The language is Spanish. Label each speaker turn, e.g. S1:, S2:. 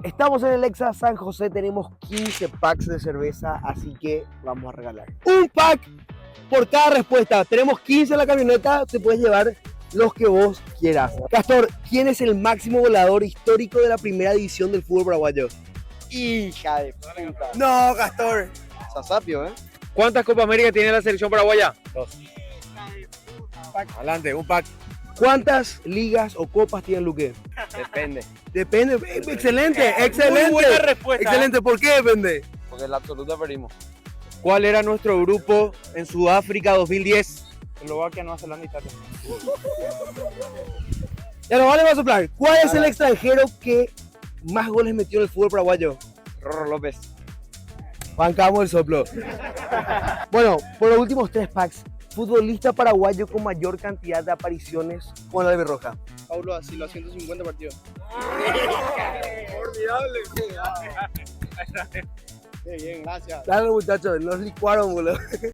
S1: Estamos en el Exa San José, tenemos 15 packs de cerveza, así que vamos a regalar un pack por cada respuesta. Tenemos 15 en la camioneta, te puedes llevar los que vos quieras. Castor, ¿quién es el máximo goleador histórico de la primera división del fútbol paraguayo?
S2: Hija de puta.
S1: No, Castor.
S2: Sasapio, ¿eh?
S3: ¿Cuántas Copa América tiene la selección paraguaya? 2.
S1: Adelante, un pack. ¿Cuántas ligas o copas tiene Luque?
S2: Depende.
S1: Depende. Excelente, excelente.
S3: Muy buena respuesta.
S1: Excelente, ¿por qué depende?
S2: Porque el absoluto perdimos.
S3: ¿Cuál era nuestro grupo en Sudáfrica 2010?
S2: Eslovaquia, Nueva Zelanda, Italia.
S1: Ya no vale más soplar. ¿Cuál es el extranjero que más goles metió en el fútbol paraguayo?
S2: Rorro López.
S1: Bancamos el soplo. Bueno, por los últimos 3 packs, futbolista paraguayo con mayor cantidad de apariciones con la albirroja.
S2: Paulo Asilo, 150 partidos.
S3: Formidable.
S2: Qué bien, gracias.
S1: Claro, muchachos, nos licuaron, boludo.